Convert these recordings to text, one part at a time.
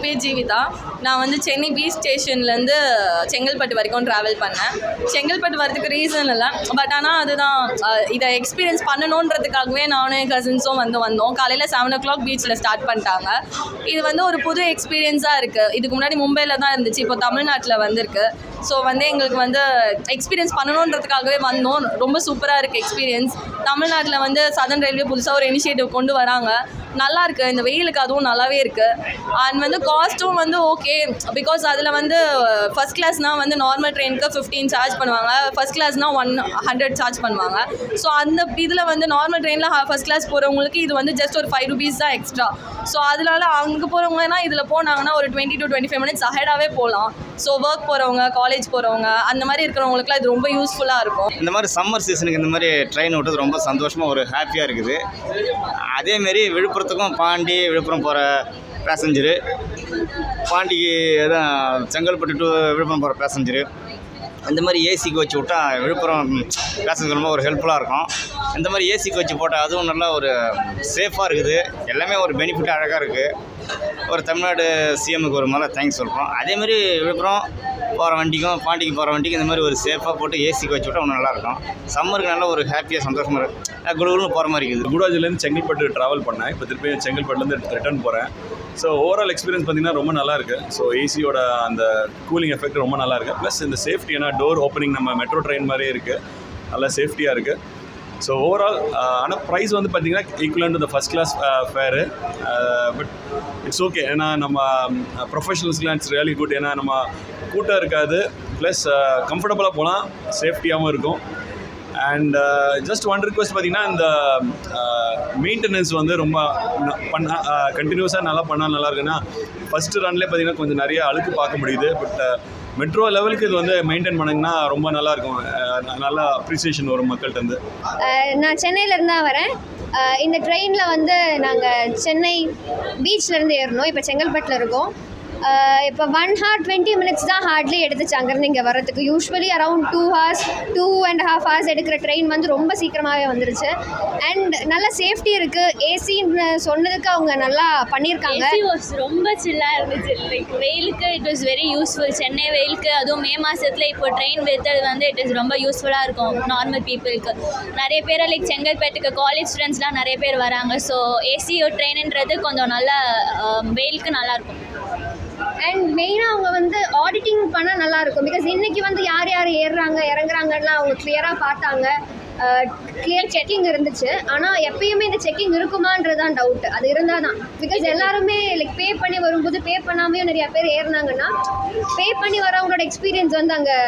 பேர் ஜீவிதா. நான் வந்து சென்னை பீச் ஸ்டேஷன்லேருந்து செங்கல்பட்டு வரைக்கும் ட்ராவல் பண்ணேன். செங்கல்பட்டு வரதுக்கு ரீசன் இல்லை, பட் ஆனால் அதுதான் இதை எக்ஸ்பீரியன்ஸ் பண்ணணுன்றதுக்காகவே நானும் என் கசின்ஸும் வந்தோம். காலையில் 7 o'clock பீச்சில் ஸ்டார்ட் பண்ணிட்டாங்க. இது வந்து ஒரு புது எக்ஸ்பீரியன்ஸாக இருக்குது. இதுக்கு முன்னாடி மும்பையில் தான் இருந்துச்சு, இப்போ தமிழ்நாட்டில் வந்திருக்கு. ஸோ வந்து எங்களுக்கு வந்து எக்ஸ்பீரியன்ஸ் பண்ணணுன்றதுக்காகவே வந்தோம். ரொம்ப சூப்பராக இருக்குது எக்ஸ்பீரியன்ஸ். தமிழ்நாட்டில் வந்து சதர்ன் ரயில்வே புதுசாக ஒரு இனிஷியேட்டிவ் கொண்டு வராங்க. நல்லா இருக்குது, இந்த வெயிலுக்கு அதுவும் நல்லாவே இருக்குது. அண்ட் வந்து காஸ்ட்டும் வந்து ஓகே, பிகாஸ் அதில் வந்து ஃபஸ்ட் கிளாஸ்னால் வந்து நார்மல் ட்ரெயினுக்கு 15 சார்ஜ் பண்ணுவாங்க, ஃபஸ்ட் கிளாஸ்னால் 100 சார்ஜ் பண்ணுவாங்க. ஸோ அந்த இதில் வந்து நார்மல் ட்ரெயினில் ஃபஸ்ட் கிளாஸ் போகிறவங்களுக்கு இது வந்து ஜஸ்ட் ஒரு 5 rupees தான் எக்ஸ்ட்ரா. ஸோ அதனால அங்கே போகிறவங்கன்னா இதில் போனாங்கன்னா ஒரு 20 to 25 minutes அஹெடாகவே போகலாம். ஸோ ஒர்க் போகிறவங்க, காலேஜ் போகிறவங்க, அந்த மாதிரி இருக்கிறவங்களுக்குலாம் இது ரொம்ப யூஸ்ஃபுல்லாக இருக்கும். இந்த மாதிரி சம்மர் சீசனுக்கு இந்த மாதிரி ட்ரெயின் விட்டது ரொம்ப சந்தோஷமாக ஒரு ஹாப்பியாக இருக்குது. அதேமாரி விழுப்புரத்துக்கும் விழுப்புரம் போகிற பேசஞ்சரு, பாண்டிக்கு தான் செங்கல்பட்டு டு விழுப்புரம் போகிற பேசஞ்சரு, இந்த மாதிரி ஏசி கோச் விட்டால் விழுப்புரம் பேசஞ்சர் ரொம்ப ஒரு ஹெல்ப்ஃபுல்லாக இருக்கும். இந்த மாதிரி ஏசி கோச் போட்டால் அதுவும் நல்லா ஒரு சேஃபாக இருக்குது. எல்லாமே ஒரு பெனிஃபிட்டாக அழகாக இருக்குது. ஒரு தமிழ்நாடு சிஎம்முக்கு ஒரு முதல்ல தேங்க்ஸ் சொல்கிறோம். அதேமாதிரி விழுப்புரம் போகிற வண்டிக்கும் பாண்டிக்கு போகிற வண்டிக்கும் இந்த மாதிரி ஒரு சேஃபாக போட்டு ஏசி கோச் விட்டால் ஒன்றும் நல்லாயிருக்கும். சம்மருக்கு நல்லா ஒரு ஹாப்பியாக சந்தோஷமாக இருக்குது. குடுகுடுன்னு போகிற மாதிரி இருக்குது. குடாஜிலேருந்து செங்கல்பட்டு ட்ராவல் பண்ணேன். இப்போ திருப்பி செங்கல்பட்டுலேருந்து ரிட்டர்ன் போகிறேன். ஸோ ஓவரால் எக்ஸ்பீரியன்ஸ் பார்த்திங்கன்னா ரொம்ப நல்லாயிருக்கு. ஸோ ஏசியோட அந்த கூலிங் எஃபெக்ட் ரொம்ப நல்லாயிருக்கு. ப்ளஸ் இந்த சேஃப்டி, ஏன்னா டோர் ஓப்பனிங் நம்ம மெட்ரோ ட்ரெயின் மாதிரியே இருக்குது, நல்லா சேஃப்டியாக இருக்குது. ஸோ ஓவரால் ஆனால் ப்ரைஸ் வந்து பார்த்திங்கன்னா equivalent to the first class fare. But it's okay, ஏன்னா நம்ம ப்ரொஃபஷனல்ஸ்லாம் இட்ஸ் ரியலி குட். ஏன்னா நம்ம கூட்டம் இருக்காது, ப்ளஸ் கம்ஃபர்டபுளாக போகலாம், சேஃப்டியாகவும் இருக்கும். அண்ட் ஜஸ்ட் ஒன் ரிக்வெஸ்ட் பார்த்திங்கன்னா, இந்த மெயின்டெனன்ஸ் வந்து ரொம்ப கண்டினியூஸாக நல்லா பண்ணால் நல்லாயிருக்குன்னா, ஃபஸ்ட்டு ரன்லேயே பார்த்திங்கன்னா கொஞ்சம் நிறைய அழுக்கு பார்க்க முடியுது. பட் மெட்ரோ லெவலுக்கு இது வந்து மெயின்டைன் பண்ணிங்கன்னா ரொம்ப நல்லாயிருக்கும். நல்லா அப்ரிசியேஷன் வரும் மக்கள்கிட்ட. நான் சென்னையிலேருந்து தான் வரேன். இந்த ட்ரெயினில் வந்து நாங்கள் சென்னை பீச்லேருந்து ஏறணும். இப்போ செங்கல்பட்டில் இருக்கோம். இப்போ 1 hour 20 minutes தான் ஹார்ட்லி எடுத்துச்சு அங்கேருந்து இங்கே வர்றதுக்கு. யூஸ்வலி அரௌண்ட் 2 hours 2.5 hours எடுக்கிற ட்ரெயின் வந்து ரொம்ப சீக்கிரமாகவே வந்துருச்சு. அண்ட் நல்ல சேஃப்டி இருக்குது. ஏசின்னு சொன்னதுக்கு அவங்க நல்லா பண்ணியிருக்காங்க. ஏசி வாஸ் ரொம்ப சில்லாக இருந்துச்சு. லைக் வெயிலுக்கு it was very useful. Chennai வெயிலுக்கு அதுவும் மே மாதத்தில் இப்போ ட்ரெயின் விடுறது வந்து இட் இஸ் ரொம்ப யூஸ்ஃபுல்லாக இருக்கும் நார்மல் பீப்புளுக்கு. நிறைய பேர் லைக் செங்கல்பேட்டுக்கு காலேஜ் ஸ்டூடெண்ட்ஸ்லாம் நிறைய பேர் வராங்க. ஸோ ஏசி ட்ரெயின்ன்றது கொஞ்சம் நல்லா வெயிலுக்கு நல்லாயிருக்கும். அண்ட் மெயினாக அவங்க வந்து ஆடிட்டிங் பண்ணால் நல்லாயிருக்கும். பிகாஸ் இன்றைக்கி வந்து யார் யார் ஏறுறாங்க இறங்குறாங்கலாம் அவங்க கிளியராக பார்த்தாங்க. கிளியர் செக்கிங் இருந்துச்சு. ஆனால் எப்பயுமே இந்த செக்கிங் இருக்குமான்றது தான் டவுட். அது இருந்தால் தான், பிகாஸ் எல்லாருமே லைக் பே பண்ணி வரும்போது பே பண்ணாமையும் நிறையா பேர் ஏறினாங்கன்னா பே பண்ணி வரவங்களோட எக்ஸ்பீரியன்ஸ் வந்து அங்கே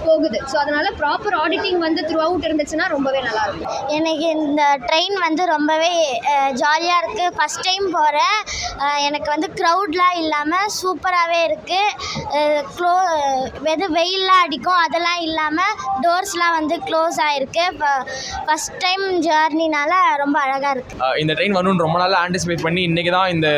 போகுது. ஸோ அதனால் ப்ராப்பர் ஆடிட்டிங் வந்து த்ரூ அவுட் இருந்துச்சுன்னா ரொம்பவே நல்லாயிருக்கும். எனக்கு இந்த ட்ரெயின் வந்து ரொம்பவே ஜாலியாக இருக்குது. ஃபஸ்ட் டைம் போகிறேன். எனக்கு வந்து க்ரௌட்லாம் இல்லாமல் சூப்பராகவே இருக்குது. வெயில்லாம் அடிக்கும், அதெல்லாம் இல்லாமல் டோர்ஸ்லாம் வந்து க்ளோஸ் ஆகிருக்கு. இப்போ ஃபஸ்ட் டைம் ஜேர்னினால ரொம்ப அழகாக இருக்குது. இந்த ட்ரெயின் வரணும்னு ரொம்ப நாளாக ஆன்டிசிபேட் பண்ணி இன்றைக்கி தான் இந்த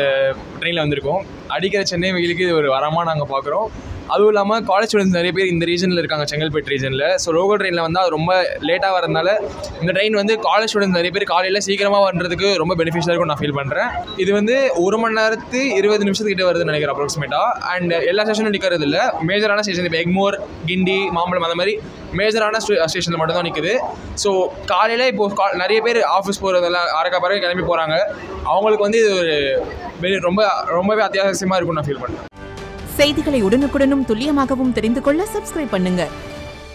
ட்ரெயினில் வந்திருக்கோம். அடிக்கிற சென்னை வெயிலுக்கு இது ஒரு வரமாக நாங்கள் பார்க்குறோம். அதுவும் இல்லாமல் காலேஜ் ஸ்டூடெண்ட்ஸ் நிறைய பேர் இந்த ரீஜனில் இருக்காங்க, செங்கல்பேட் ரீஜனில். ஸோ லோக்கல் ட்ரெயினில் வந்து அது ரொம்ப லேட்டாக வரதுனால இந்த ட்ரெயின் வந்து காலேஜ் ஸ்டூடெண்ட்ஸ் நிறைய பேர் காலையில் சீக்கிரமாக வர்றதுக்கு ரொம்ப பெனிஃபிஷியலாக இருக்கும் நான் ஃபீல் பண்ணுறேன். இது வந்து 1 மணி நேரத்து 20 நிமிஷத்துக்கிட்ட வருதுன்னு நினைக்கிறேன் அப்ராக்சிமேட்டாக. அண்ட் எல்லா ஸ்டேஷனும் நிற்கிறது இல்லை. மேஜரான ஸ்டேஷன் இப்போ எக்மோர், கிண்டி, மாம்பழம் அந்த மாதிரி மேஜரான ஸ்டேஷனில் மட்டும் தான் நிற்குது. ஸோ காலையில் இப்போது நிறைய பேர் ஆஃபீஸ் போகிறதெல்லாம் அரைக்கா கிளம்பி போகிறாங்க. அவங்களுக்கு வந்து இது ஒரு ரொம்பவே அத்தியாவசியமாக இருக்கும்னு நான் ஃபீல் பண்ணுறேன். செய்திகளை உடனுக்குடனும் துல்லியமாகவும் தெரிந்து கொள்ள சப்ஸ்கிரைப் பண்ணுங்க.